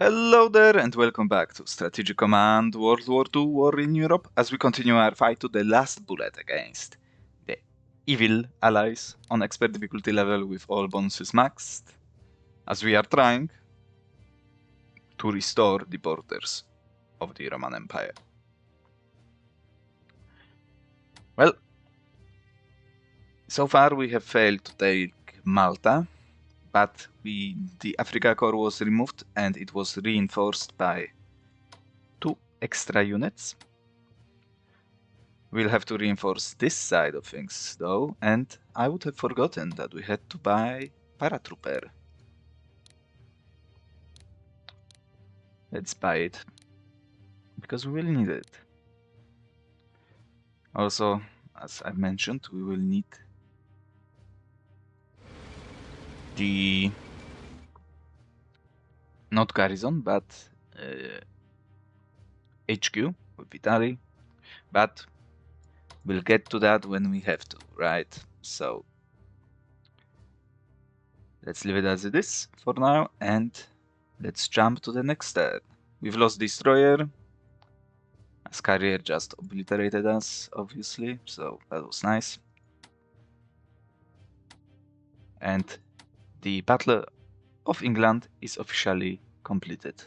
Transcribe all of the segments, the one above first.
Hello there and welcome back to Strategic Command World War II War in Europe as we continue our fight to the last bullet against the evil allies on expert difficulty level with all bonuses maxed, as we are trying to restore the borders of the Roman Empire. Well, so far we have failed to take Malta, but the Africa Corps was removed and it was reinforced by 2 extra units. We'll have to reinforce this side of things though, and I would have forgotten that we had to buy paratrooper. Let's buy it, because we will need it. Also, as I mentioned, we will need the not garrison, but HQ with Vitali, but we'll get to that when we have to, right? So let's leave it as it is for now, and let's jump to the next step. We've lost destroyer, as carrier just obliterated us, obviously, so that was nice. And the Battle of England is officially completed.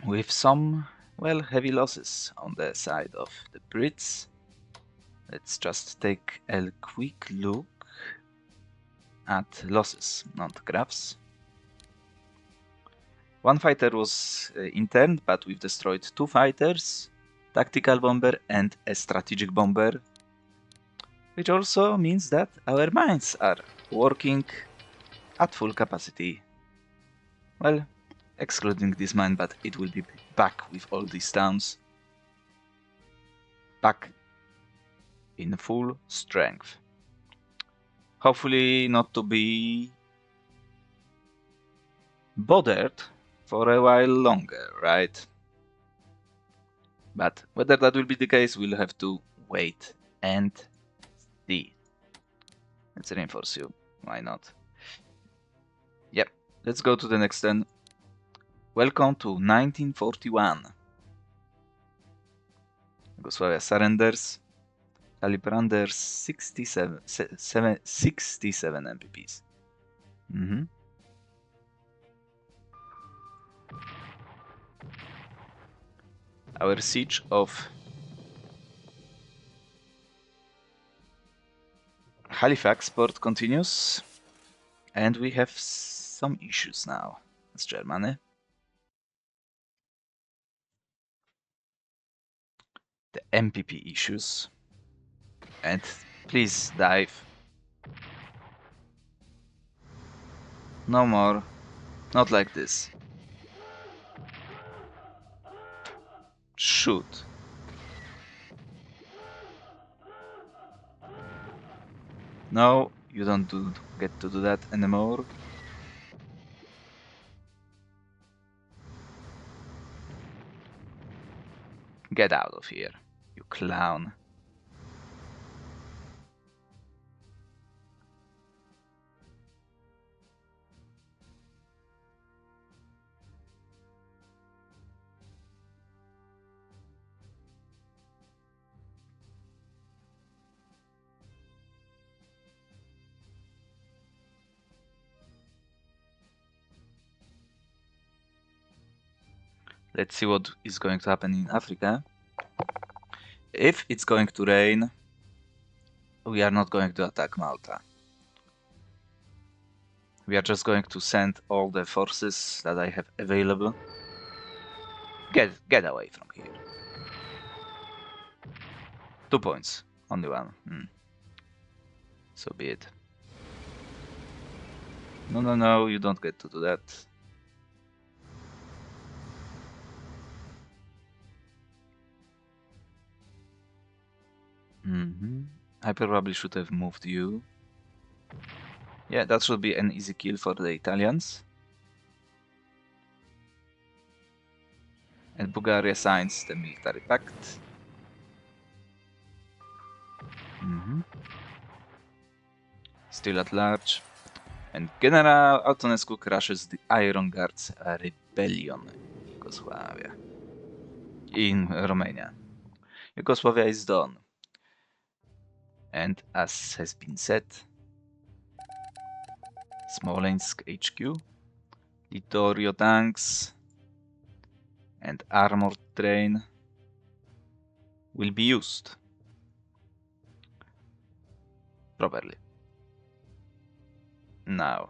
With some, well, heavy losses on the side of the Brits. Let's just take a quick look at losses, not graphs. One fighter was interned, but we've destroyed 2 fighters, tactical bomber and a strategic bomber, which also means that our mines are working at full capacity. Well, excluding this mine, but it will be back with all these towns. Back in full strength. Hopefully not to be bothered for a while longer, right? But whether that will be the case, we'll have to wait and see. Let's reinforce you. Why not? Yep, let's go to the next turn. Welcome to 1941. Yugoslavia surrenders. Calibrander 67 MPPs. Our siege of Halifax port continues, and we have some issues now as Germany. The MPP issues. And please dive. No more. Not like this. Shoot. No, you don't get to do that anymore. Get out of here, you clown. Let's see what is going to happen in Africa. If it's going to rain, we are not going to attack Malta. We are just going to send all the forces that I have available. Get away from here. 2 points, only 1. So be it. No, you don't get to do that. I probably should have moved you. Yeah, that should be an easy kill for the Italians. And Bulgaria signs the military pact. Still at large. And General Antonescu crushes the Iron Guards rebellion in Yugoslavia. In Romania. Yugoslavia is done. And as has been said, Smolensk HQ, Littorio tanks and armored train will be used properly. Now,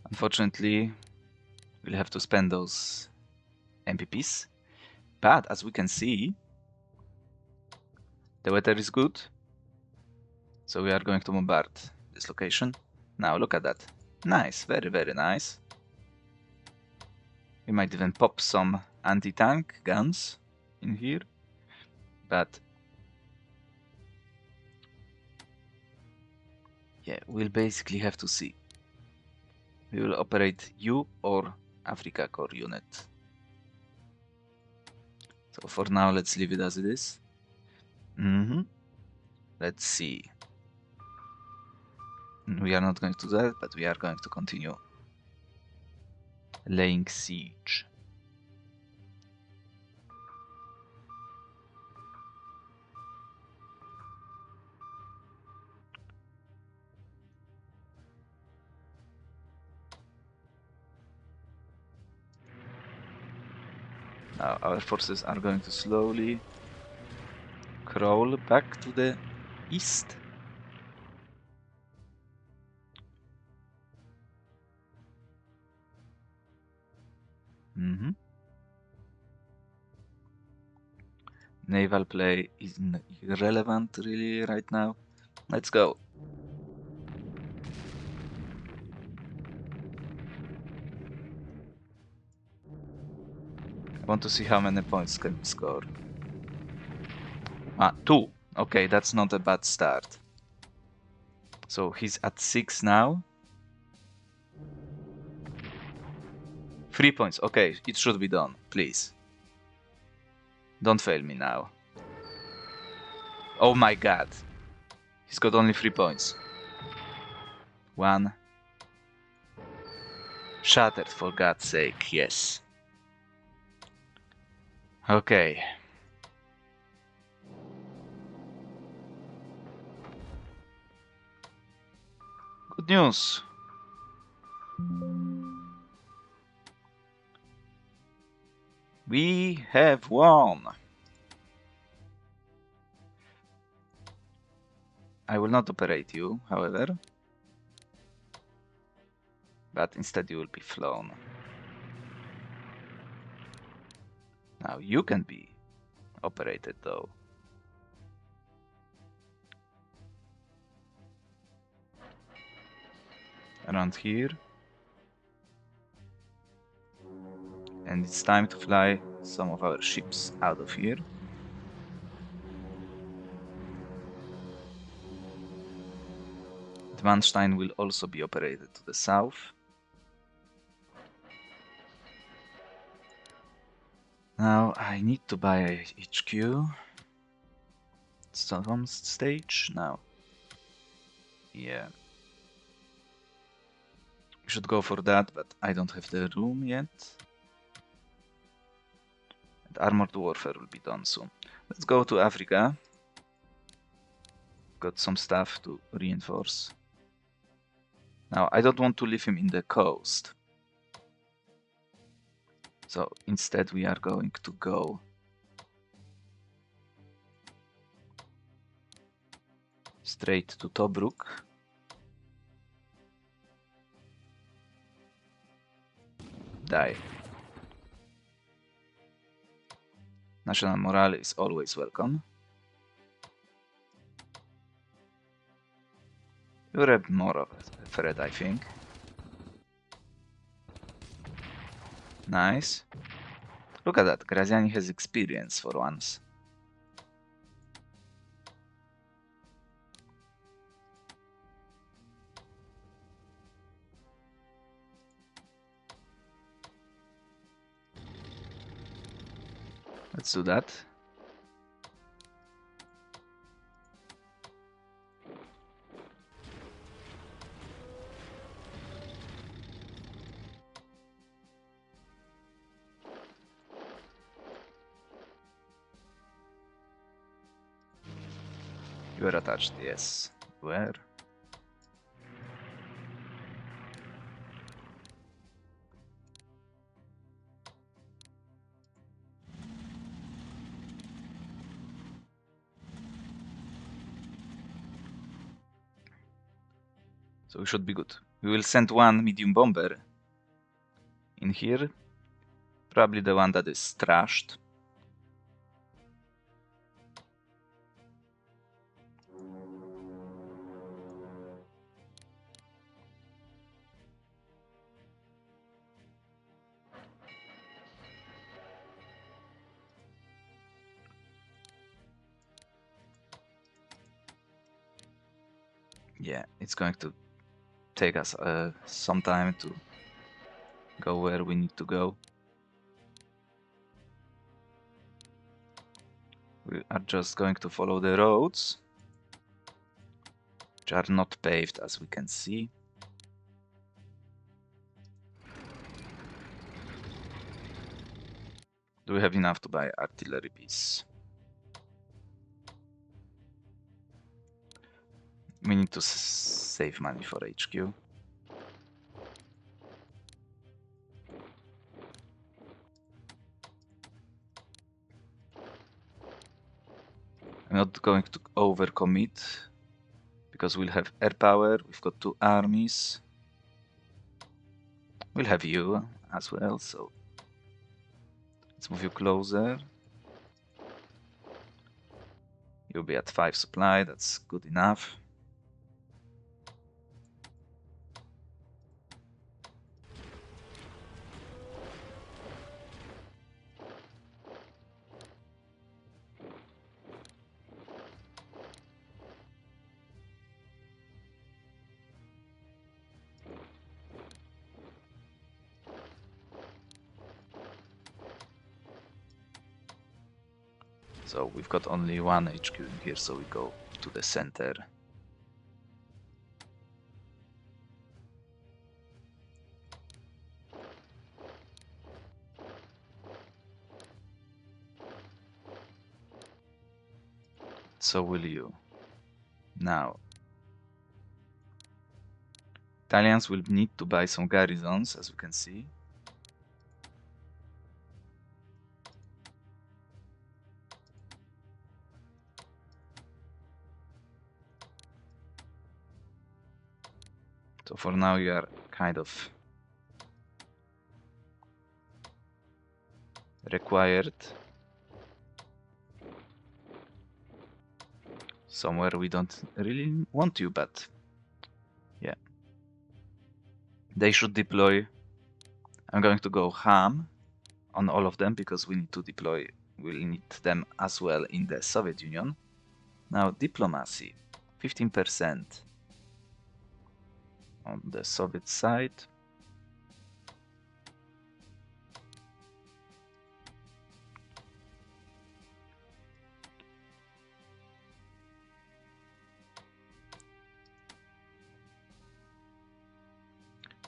unfortunately, we'll have to spend those MPPs, but as we can see, the weather is good, so we are going to bombard this location. Now look at that. Nice, very, very nice. We might even pop some anti-tank guns in here, but yeah, we'll basically have to see. We will operate you or Africa Corps unit. So for now, let's leave it as it is. Let's see. We are not going to do that, but we are going to continue laying siege. Now our forces are going to slowly crawl back to the east. Naval play is irrelevant really right now. Let's go. I want to see how many points can we score. 2. Okay, that's not a bad start. So he's at 6 now. 3 points. Okay, it should be done, please. Don't fail me now. Oh my god. He's got only 3 points. 1. Shattered, for God's sake, yes. Okay. Good news. We have won. I will not operate you, however. But instead you will be flown. Now you can be operated though. Around here. And it's time to fly some of our ships out of here. Manstein will also be operated to the south. Now I need to buy a HQ. Some stage now. Yeah. We should go for that, but I don't have the room yet. And armored warfare will be done soon. Let's go to Africa. Got some stuff to reinforce. Now I don't want to leave him in the coast. So instead we are going to go straight to Tobruk. Die. National morale is always welcome. You're a more of a threat, I think. Nice. Look at that, Graziani has experience for once. Let's do that. You are attached, yes. Where? So we should be good. We will send one medium bomber in here. Probably the one that is trashed. Yeah, it's going to take us some time to go where we need to go. We are just going to follow the roads, which are not paved as we can see. Do we have enough to buy artillery piece? We need to save money for HQ. I'm not going to overcommit because we'll have air power. We've got 2 armies. We'll have you as well, so let's move you closer. You'll be at 5 supply, that's good enough. So we've got only 1 HQ in here, so we go to the center. So will you. Now, Italians will need to buy some garrisons, as you can see. So for now you are kind of required somewhere we don't really want you, but yeah. They should deploy. I'm going to go ham on all of them because we need to deploy. We'll need them as well in the Soviet Union. Now diplomacy, 15% on the Soviet side.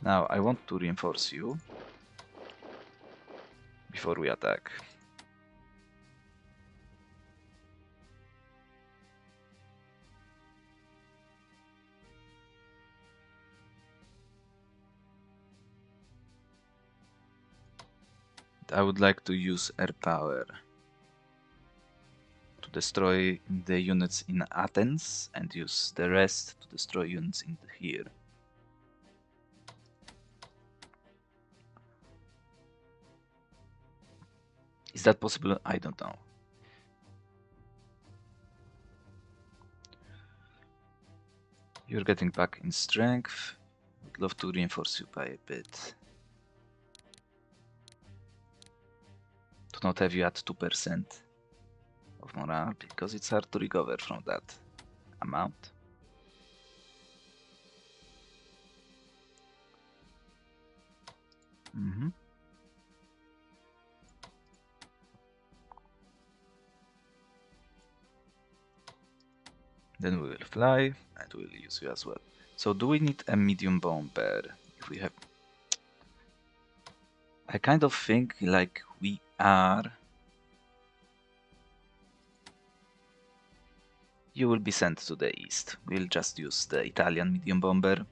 Now I want to reinforce you before we attack. I would like to use air power to destroy the units in Athens and use the rest to destroy units in here. Is that possible? I don't know. You're getting back in strength. Would love to reinforce you by a bit. To not have you at 2% of morale, because it's hard to recover from that amount. Then we will fly, and we will use you as well. So do we need a medium bomber? If we have... I kind of think like we are... you will be sent to the east. We'll just use the Italian medium bomber.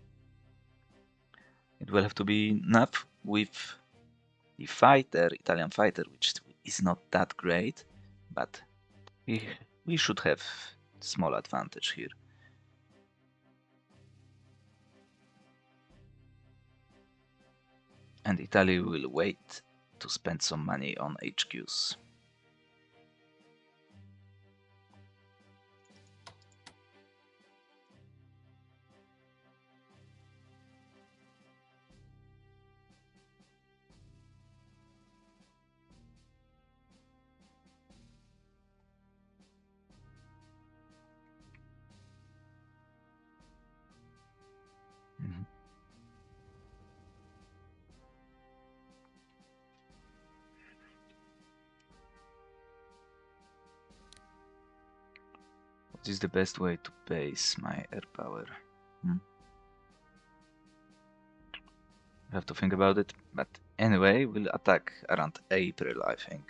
It will have to be enough with the fighter, Italian fighter, which is not that great, but we should have small advantage here. And Italy will wait to spend some money on HQs. What is the best way to base my air power? I have to think about it, but anyway, we'll attack around April, I think.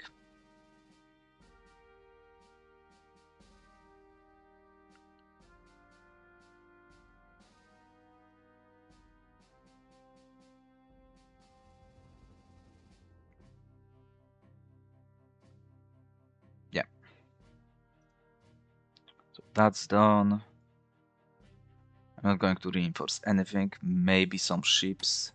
Yeah. So that's done. I'm not going to reinforce anything, maybe some ships.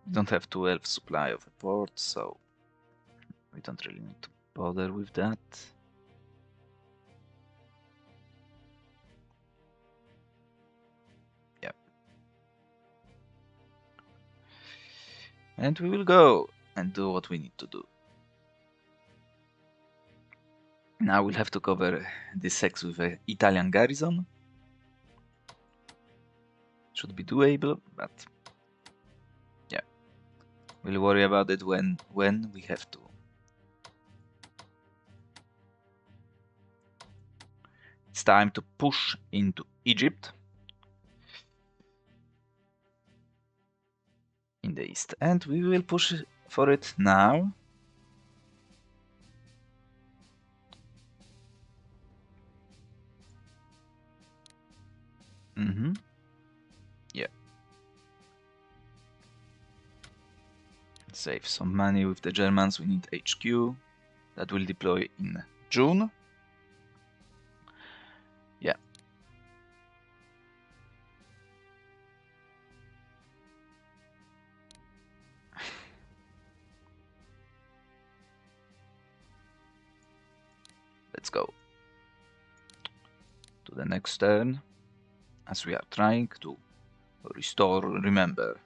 We don't have 12 supply of a port, so we don't really need to bother with that. Yep. And we will go and do what we need to do. Now we'll have to cover this sex with an Italian garrison. Should be doable, but yeah. We'll worry about it when we have to. It's time to push into Egypt. In the east. And we will push for it now. Yeah. Save some money with the Germans. We need HQ. That will deploy in June. Yeah. Let's go to the next turn, as we are trying to restore, remember,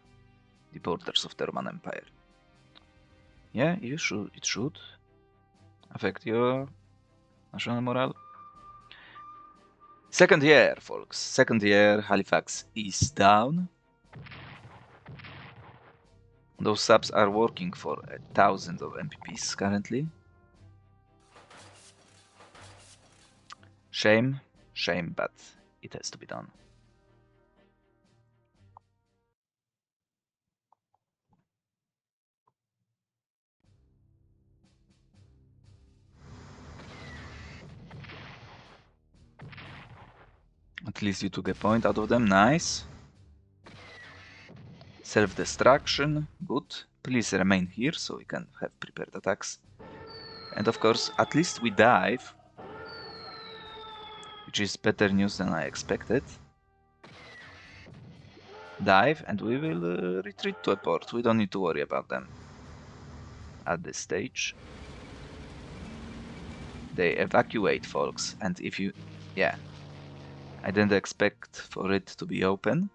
the borders of the Roman Empire. Yeah, it should affect your national morale. Second year, folks. Second year, Halifax is down. Those subs are working for 1,000 of MPPs currently. Shame, but it has to be done. At least you took a point out of them, nice. Self-destruction, good. Please remain here so we can have prepared attacks. And of course, at least we dive, which is better news than I expected. Dive, and we will retreat to a port. We don't need to worry about them at this stage. They evacuate, folks, and if you... yeah. I didn't expect for it to be open.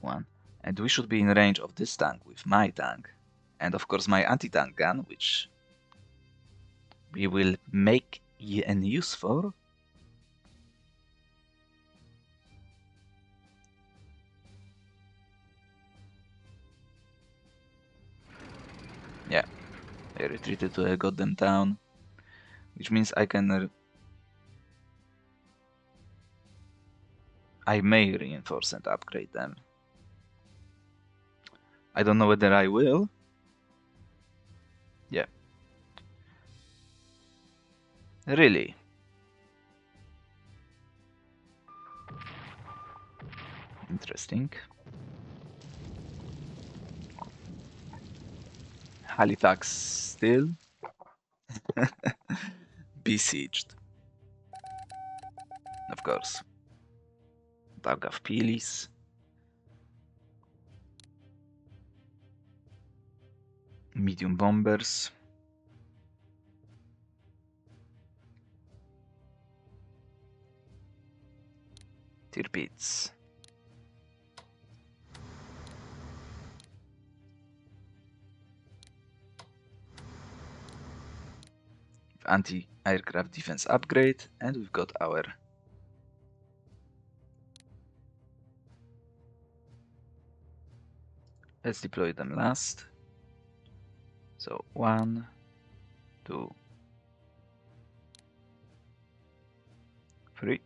One. And we should be in range of this tank with my tank. And of course my anti-tank gun, which we will make an use for. Yeah, I retreated to a goddamn town, which means I can... I may reinforce and upgrade them. I don't know whether I will. Yeah. Really? Interesting. Halifax still besieged. Of course. Daugavpils. Medium bombers. Tirpitz. Anti-aircraft defense upgrade, and we've got our let's deploy them last. So 1, 2, 3.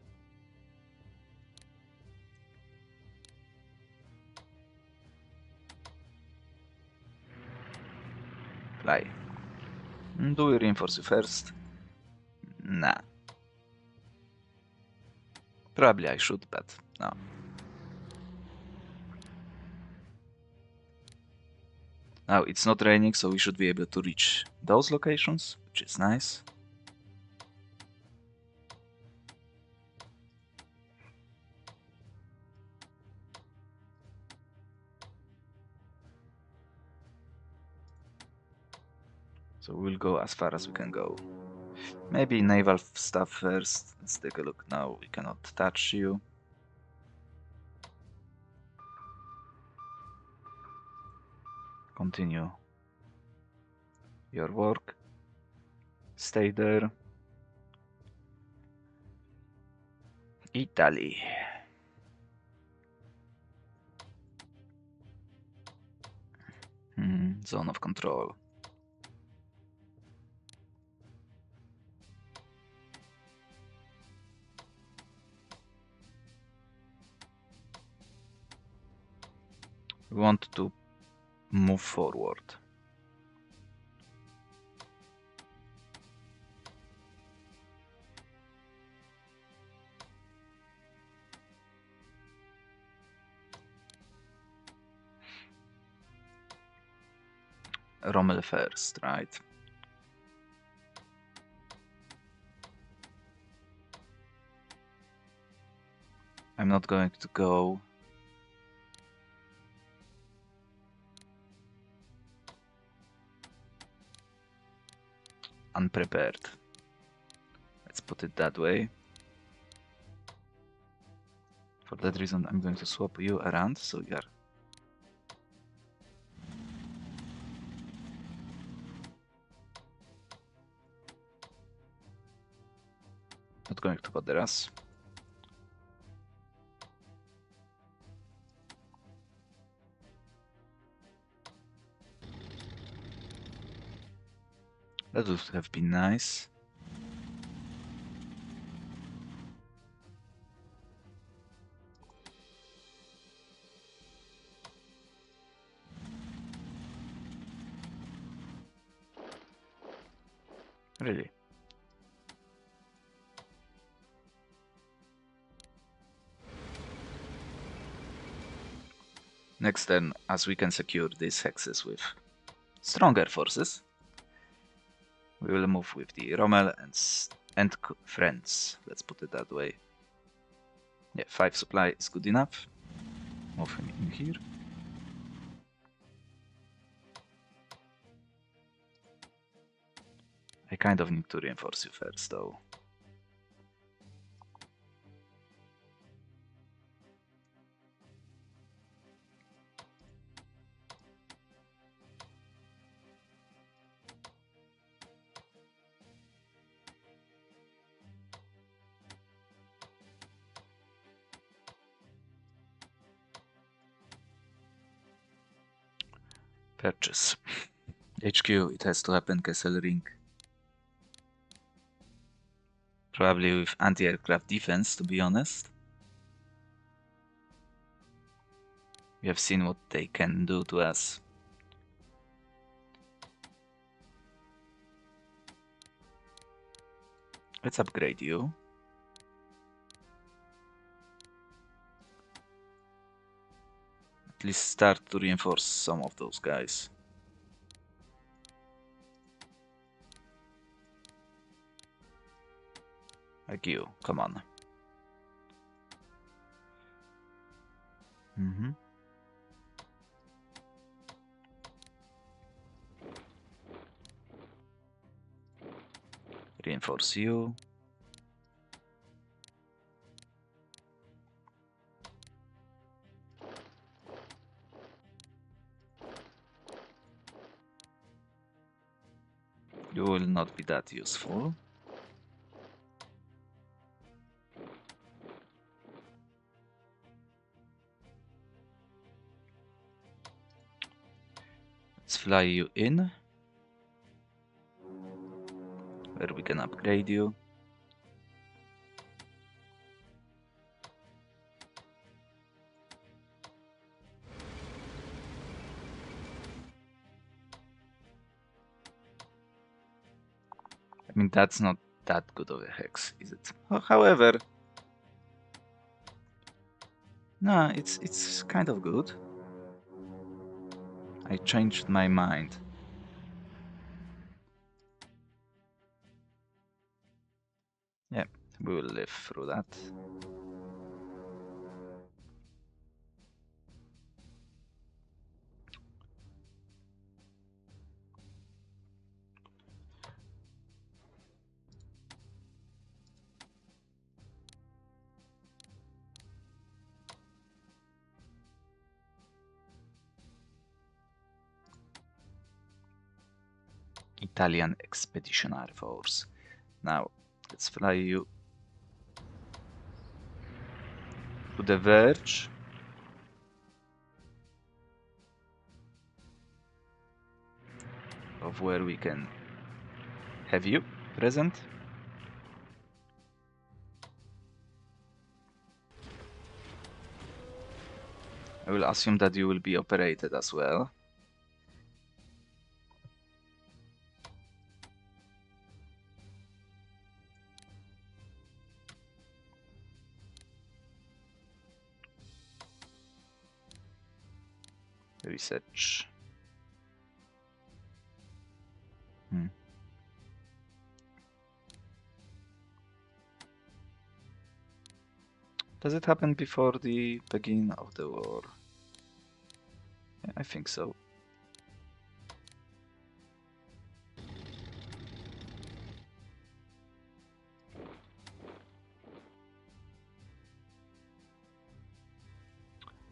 Fly. Do we reinforce you first? Nah. Probably I should, but no. Now it's not raining, so we should be able to reach those locations, which is nice. So we'll go as far as we can go. Maybe naval stuff first. Let's take a look now. We cannot touch you. Continue your work. Stay there. Italy. Zone of control. We want to move forward. Rommel first, right? I'm not going to go unprepared. Let's put it that way. For that reason, I'm going to swap you around, so you are not going to bother us. That would have been nice. Really. Next turn, as we can secure these hexes with stronger forces, we will move with the Rommel and friends. Let's put it that way. Yeah, 5 supply is good enough. Move him in here. I kind of need to reinforce you first, though. Purchase. HQ, it has to happen, Kessel Ring. Probably with anti-aircraft defense, to be honest. We have seen what they can do to us. Let's upgrade you. At least start to reinforce some of those guys. Like you, come on. Reinforce you. You will not be that useful. Let's fly you in, where we can upgrade you. I mean, that's not that good of a hex, is it? However, no, it's kind of good. I changed my mind. Yeah, we will live through that. Italian Expeditionary Force. Now, let's fly you to the verge. Of where we can have you present. I will assume that you will be operated as well. Research. Does it happen before the beginning of the war? Yeah, I think so.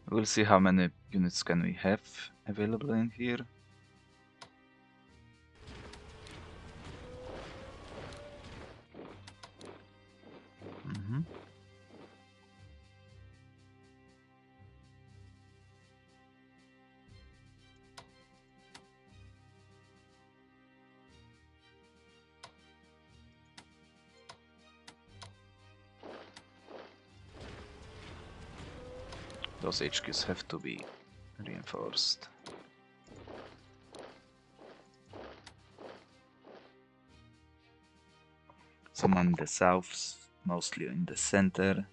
We'll see how many units can we have available in here. Those HQs have to be reinforced. Some in the south, mostly in the center.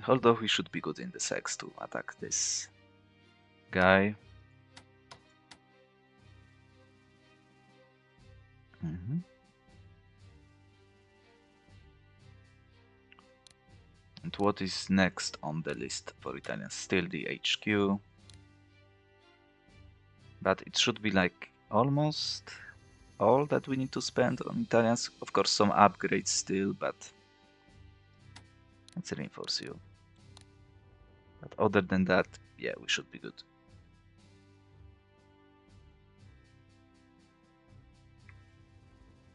Although we should be good in the sex to attack this guy. And what is next on the list for Italians? Still the HQ. But it should be like almost all that we need to spend on Italians. Of course, some upgrades still, but let's reinforce you. But other than that, yeah, we should be good.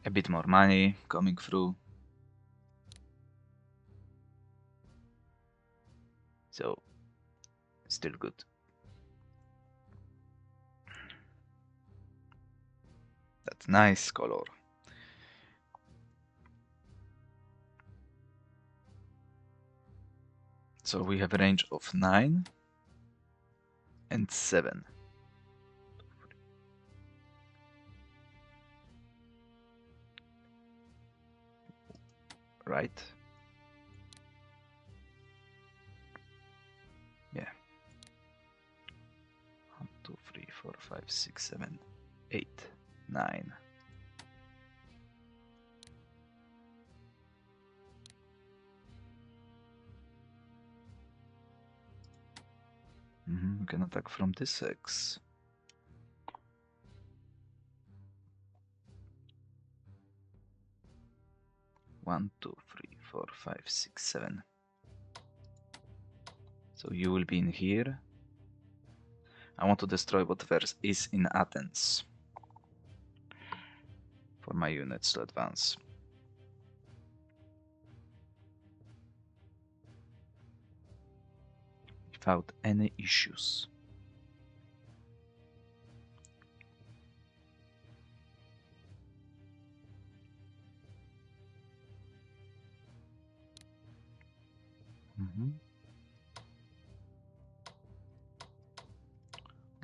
A bit more money coming through. So, still good. that. Nice color. So we have a range of 9 and 7. Right? Yeah. 1, 2, 3, 4, 5, 6, 7, 8, 9. We can attack from this X. One, 2, 3, 4, 5, 6, 7. So you will be in here. I want to destroy whatever is in Athens for my units to advance. Without any issues.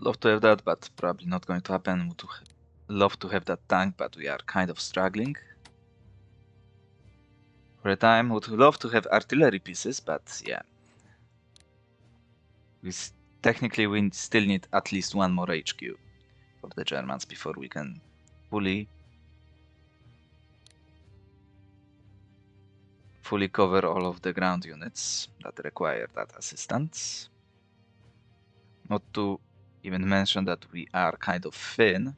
Love to have that, but probably not going to happen. Would love to have that tank, but we are kind of struggling. For a time, would love to have artillery pieces, but yeah. Technically, we still need at least one more HQ for the Germans before we can fully cover all of the ground units that require that assistance. Not to even mention that we are kind of thin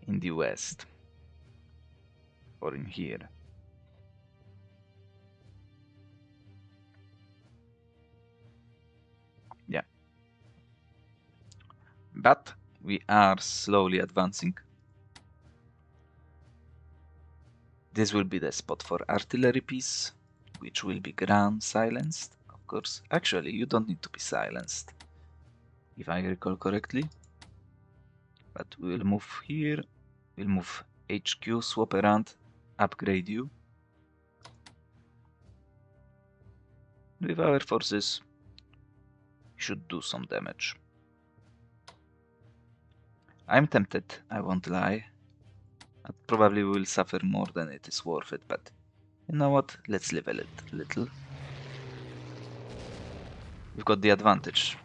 in the west, or in here. Yeah. But we are slowly advancing. This will be the spot for artillery piece, which will be ground silenced, of course. Actually, you don't need to be silenced, if I recall correctly. But we'll move here, we'll move HQ, swap around, upgrade you. With our forces, should do some damage. I'm tempted, I won't lie. I probably will suffer more than it is worth it, but you know what? Let's level it a little. We've got the advantage.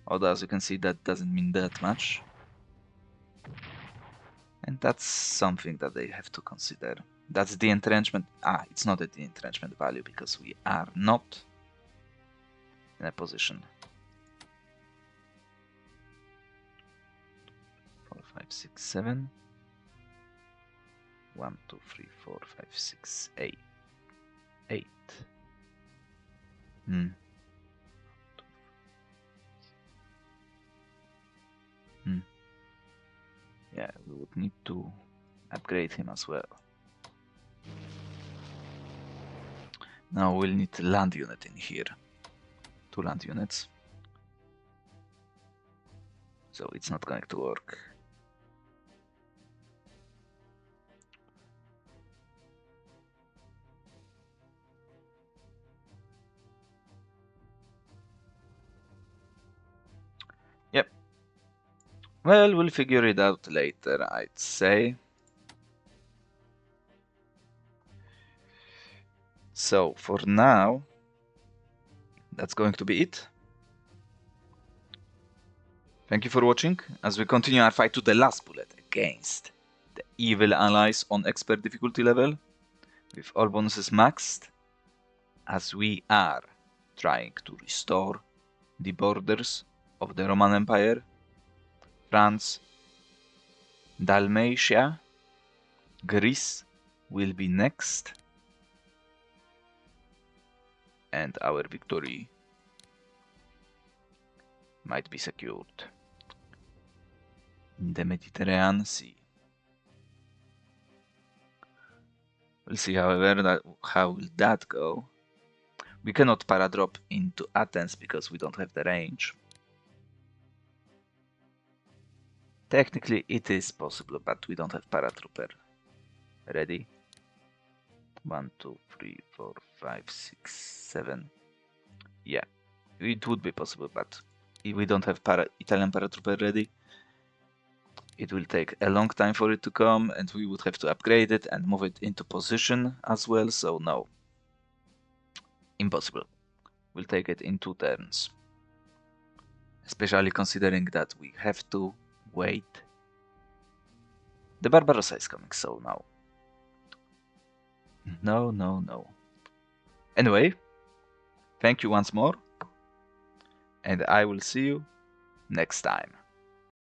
Although, as you can see, that doesn't mean that much. And that's something that they have to consider. That's the entrenchment. It's not at the entrenchment value because we are not in a position. 4, 5, 6, 7. 1, 2, 3, 4, 5, 6, 8. 8. Yeah, we would need to upgrade him as well. Now we'll need a land unit in here. 2 land units. So it's not going to work. Yep. Well, we'll figure it out later, I'd say. So, for now, that's going to be it. Thank you for watching, as we continue our fight to the last bullet against the evil allies on expert difficulty level, with all bonuses maxed, as we are trying to restore the borders of the Roman Empire, France, Dalmatia, Greece will be next, and our victory might be secured in the Mediterranean Sea. We'll see, however, how will that go. We cannot paradrop into Athens because we don't have the range. Technically it is possible, but we don't have paratrooper. Ready? 1, 2, 3, 4, 5, 6, 7. Yeah, it would be possible, but if we don't have Italian paratrooper ready, it will take a long time for it to come, and we would have to upgrade it and move it into position as well, so no. Impossible. We'll take it in 2 turns. Especially considering that we have to wait. The Barbarossa is coming, so no. No, no, no. Anyway, thank you once more, and I will see you next time.